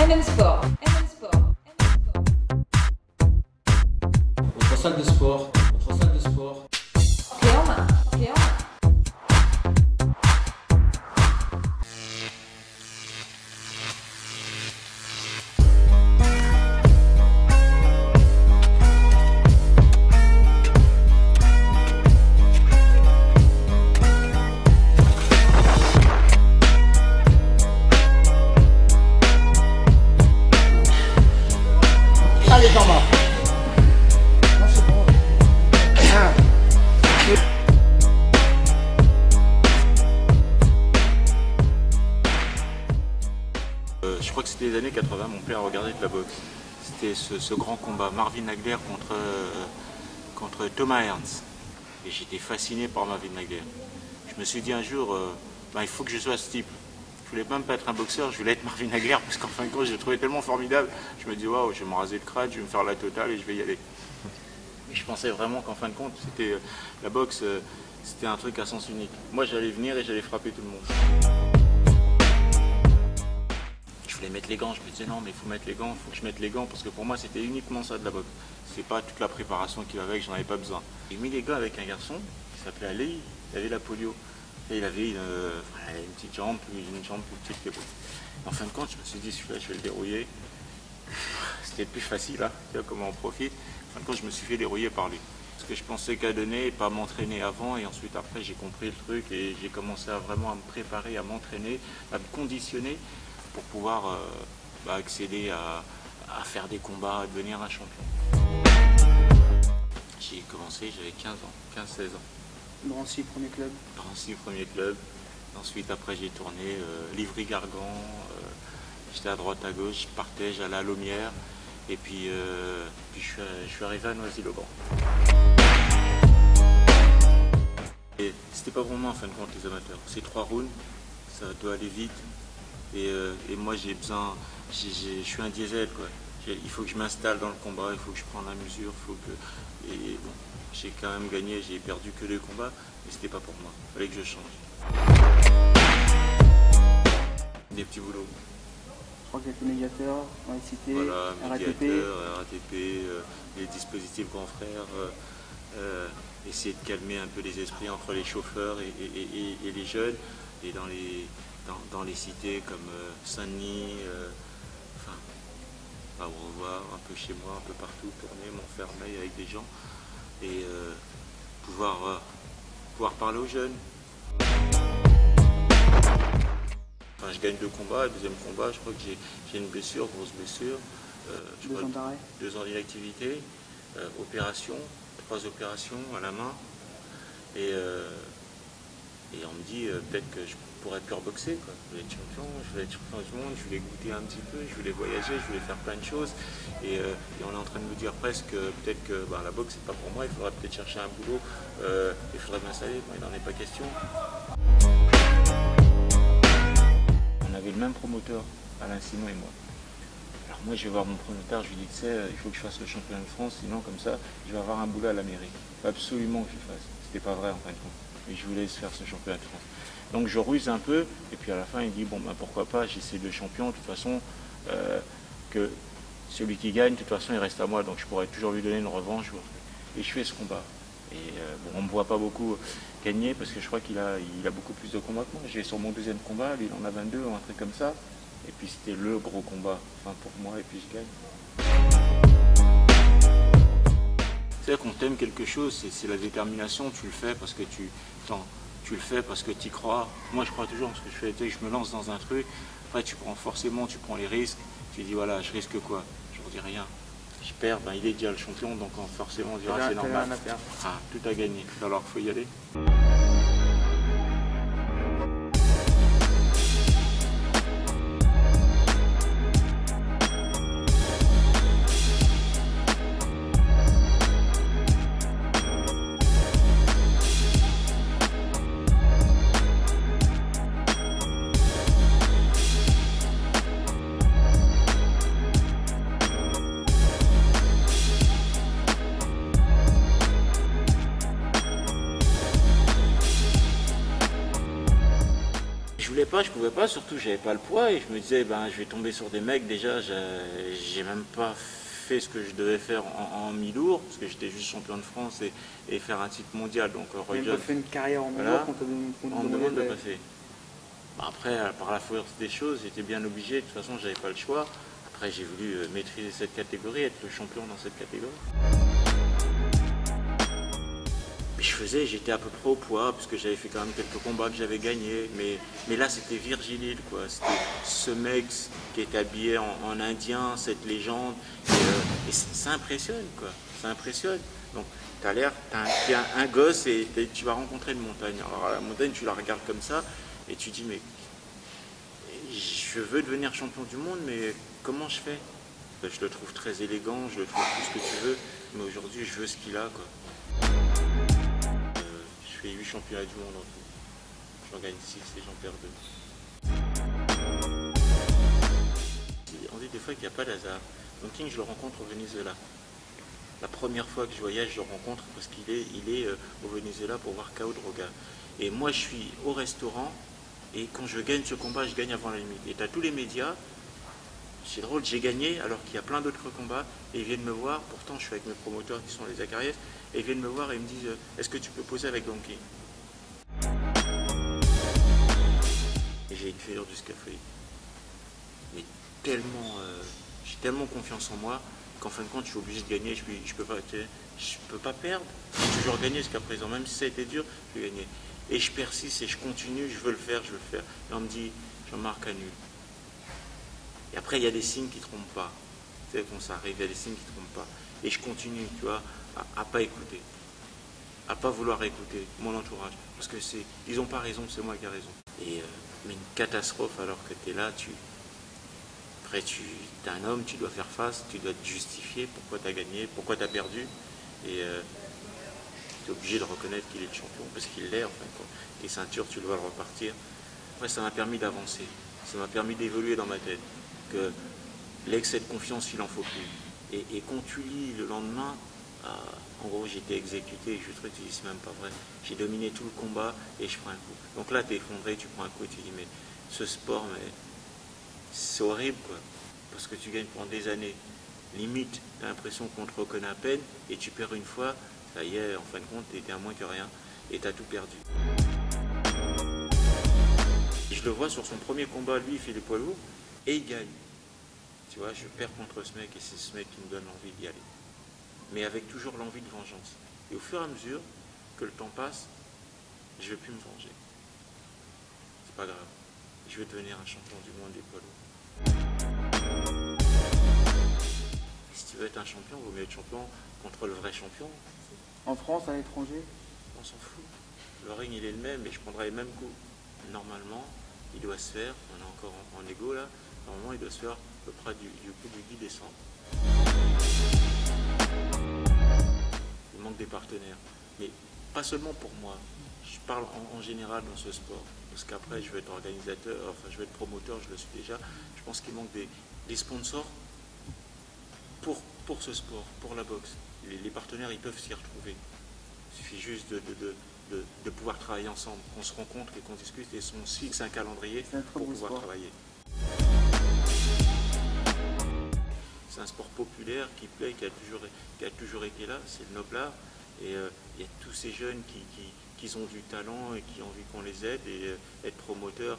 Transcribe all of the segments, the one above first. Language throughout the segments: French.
MM Sport. MM Sport. Votre salle de sport. Votre salle de sport. Clé en main. Clé en main. Allez Jean-Marc. Non, c'est bon. Je crois que c'était les années 80, mon père regardait de la boxe. C'était ce grand combat, Marvin Hagler contre Thomas Ernst. Et j'étais fasciné par Marvin Hagler. Je me suis dit un jour, il faut que je sois ce type. Je voulais même pas être un boxeur, je voulais être Marvin Hagler parce qu'en fin de compte, je le trouvais tellement formidable. Je me dis, waouh, je vais me raser le crâne, je vais me faire la totale et je vais y aller. Et je pensais vraiment qu'en fin de compte, la boxe, c'était un truc à sens unique. Moi, j'allais venir et j'allais frapper tout le monde. Je voulais mettre les gants, je me disais non, mais il faut mettre les gants, il faut que je mette les gants parce que pour moi, c'était uniquement ça de la boxe. C'est pas toute la préparation qu'il avait, que j'en avais pas besoin. J'ai mis les gants avec un garçon qui s'appelait Ali, il avait la polio. Et il avait une petite jambe, une jambe plus petite que l'autre. En fin de compte, je me suis dit, celui-là, je vais le dérouiller. C'était plus facile, hein, tu vois comment on profite. En fin de compte, je me suis fait dérouiller par lui. Parce que je pensais qu'à donner et pas m'entraîner avant. Et ensuite, après, j'ai compris le truc et j'ai commencé à vraiment me préparer, à m'entraîner, à me conditionner pour pouvoir accéder à faire des combats, à devenir un champion. J'ai commencé, j'avais 15 ans, 15-16 ans. Drancy, premier club. Drancy, premier club. Ensuite, après, j'ai tourné Livry-Gargan. J'étais à droite, à gauche, je partais, j'allais à Lomière. Et puis, je suis arrivé à Noisy-le-Grand. Et c'était pas vraiment en fin de compte les amateurs. C'est 3 rounds, ça doit aller vite. Et moi, j'ai besoin, je suis un diesel, quoi. Il faut que je m'installe dans le combat, il faut que je prenne la mesure, et bon, j'ai quand même gagné, j'ai perdu que 2 combats, mais c'était pas pour moi, il fallait que je change. Des petits boulots. Je crois qu'il y a des médiateurs dans les cités, Voilà, RATP. médiateur, RATP, les dispositifs grands frères, essayer de calmer un peu les esprits entre les chauffeurs et les jeunes, et dans les cités comme Saint-Denis, à revoir un peu chez moi, un peu partout, tourner, m'enfermer avec des gens et pouvoir parler aux jeunes. Enfin, je gagne 2 combats, le deuxième combat, je crois que j'ai une blessure, grosse blessure. 2 ans d'arrêt. 2 ans d'inactivité, opération, 3 opérations à la main. Et on me dit peut-être que je pourrais plus reboxer, quoi. Je voulais être champion, je voulais être champion du monde, je voulais goûter un petit peu, je voulais voyager, je voulais faire plein de choses. Et on est en train de me dire presque peut-être que la boxe c'est pas pour moi, il faudra peut-être chercher un boulot, il faudrait m'installer, moi il n'en est pas question. On avait le même promoteur, Alain Simon et moi. Alors moi je vais voir mon promoteur, je lui dis tu sais, il faut que je fasse le championnat de France, sinon comme ça je vais avoir un boulot à la mairie. Il faut absolument que je le fasse. C'était pas vrai en fin de compte. Et je voulais faire ce championnat de France. Donc je ruse un peu, et puis à la fin il dit bon pourquoi pas, j'essaie de champion, de toute façon que celui qui gagne, de toute façon il reste à moi, donc je pourrais toujours lui donner une revanche. Et je fais ce combat. Et on ne me voit pas beaucoup gagner parce que je crois qu'il a beaucoup plus de combats que moi. J'ai sur mon 2e combat, lui il en a 22 ou un truc comme ça. Et puis c'était le gros combat, pour moi, et puis je gagne. C'est quand tu aimes quelque chose, c'est la détermination, tu le fais parce que tu le fais parce que tu y crois. Moi je crois toujours parce que je fais, je me lance dans un truc, après tu prends les risques, tu dis voilà, je risque quoi? Je ne dis rien. Je perds, il est déjà le champion, donc forcément on dira c'est normal. Tout a gagné, alors il faut y aller. je pouvais pas, surtout j'avais pas le poids et je me disais ben je vais tomber sur des mecs déjà, j'ai même pas fait ce que je devais faire en mi-lourd, parce que j'étais juste champion de France et faire un titre mondial. Donc Tu n'as pas fait une carrière en mi-lourd on me demande de passer. Après, par la force des choses, j'étais bien obligé, de toute façon j'avais pas le choix. Après j'ai voulu maîtriser cette catégorie, être le champion dans cette catégorie. J'étais à peu près au poids, parce que j'avais fait quand même quelques combats que j'avais gagnés, mais là c'était Virgil Hill, quoi. C'était ce mec qui était habillé en indien, cette légende, et ça impressionne, quoi. Ça impressionne. Donc t'as l'air, t'es un gosse et tu vas rencontrer une montagne. Alors la montagne, tu la regardes comme ça, et tu dis, mais je veux devenir champion du monde, mais comment je fais? Ben, je le trouve très élégant, je le trouve tout ce que tu veux, mais aujourd'hui je veux ce qu'il a, quoi. Je fais 8 championnats du monde en tout. J'en gagne 6 et j'en perds 2. On dit des fois qu'il n'y a pas d'hasard. Donc King, je le rencontre au Venezuela. La première fois que je voyage, je le rencontre parce qu'il est au Venezuela pour voir Kao Droga. Et moi, je suis au restaurant et quand je gagne ce combat, je gagne avant la limite. Et tu as tous les médias. C'est drôle, j'ai gagné alors qu'il y a plein d'autres combats et ils viennent me voir, pourtant je suis avec mes promoteurs qui sont les Zakariev, et ils viennent me voir et ils me disent est-ce que tu peux poser avec Donkey? Et j'ai une fêlure du scaphoïde. Mais tellement, j'ai tellement confiance en moi qu'en fin de compte je suis obligé de gagner, je peux pas perdre, j'ai toujours gagné jusqu'à présent, même si ça a été dur, je vais gagner. Et je persiste et je continue, je veux le faire. Et on me dit, Jean-Marc annule. Et après, il y a des signes qui ne trompent pas. Tu sais, quand ça arrive, il y a des signes qui ne trompent pas. Et je continue, tu vois, à pas écouter. À pas vouloir écouter mon entourage. Parce que ils n'ont pas raison, c'est moi qui ai raison. Mais une catastrophe alors que tu es là, après tu es un homme, tu dois faire face, tu dois te justifier pourquoi tu as gagné, pourquoi tu as perdu. Et tu es obligé de reconnaître qu'il est le champion, parce qu'il l'est, enfin, quoi. Les ceintures, tu dois le repartir. Après, ça m'a permis d'avancer. Ça m'a permis d'évoluer dans ma tête. Que l'excès de confiance, il n'en faut plus. Et quand tu lis le lendemain, en gros j'ai été exécuté, je te dis c'est même pas vrai. J'ai dominé tout le combat et je prends un coup. Donc là tu es effondré, tu prends un coup et tu dis mais ce sport, mais c'est horrible, quoi. Parce que tu gagnes pendant des années. Limite, tu as l'impression qu'on te reconnaît à peine et tu perds une fois, ça y est, en fin de compte, tu étais à moins que rien et tu as tout perdu. Et je le vois sur son premier combat, lui il fait les poids lourds. Et il gagne. Tu vois, je perds contre ce mec et c'est ce mec qui me donne l'envie d'y aller. Mais avec toujours l'envie de vengeance. Et au fur et à mesure que le temps passe, je ne vais plus me venger. C'est pas grave. Je vais devenir un champion du monde des poids lourds. Si tu veux être un champion, il vaut mieux être champion contre le vrai champion. En France, à l'étranger? On s'en fout. Le ring, il est le même et je prendrai les mêmes coups. Normalement, il doit se faire, on est encore en égo là, normalement il doit se faire à peu près du coup du 10 décembre. Il manque des partenaires, mais pas seulement pour moi, je parle en général dans ce sport, parce qu'après je vais être organisateur, enfin je vais être promoteur, je le suis déjà, je pense qu'il manque des sponsors pour ce sport, pour la boxe. Les partenaires ils peuvent s'y retrouver, il suffit juste de pouvoir travailler ensemble, qu'on se rencontre et qu'on discute et on se fixe un calendrier pour pouvoir travailler. C'est un sport populaire qui plaît, qui a toujours été là, c'est le noble art. Et il y a tous ces jeunes qui ont du talent et qui ont envie qu'on les aide et être promoteur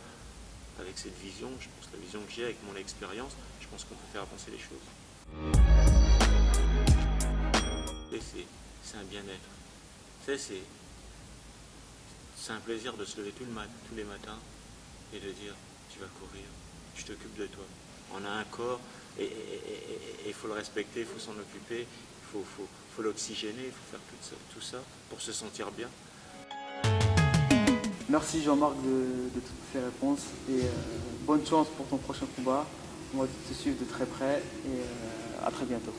avec cette vision, je pense la vision que j'ai avec mon expérience, je pense qu'on peut faire avancer les choses. Et c'est un bien-être. C'est un plaisir de se lever tous les matins et de dire tu vas courir, je t'occupe de toi. On a un corps et il faut le respecter, il faut s'en occuper, il faut l'oxygéner, il faut faire tout ça pour se sentir bien. Merci Jean-Marc de toutes ces réponses et bonne chance pour ton prochain combat. On va te suivre de très près et à très bientôt.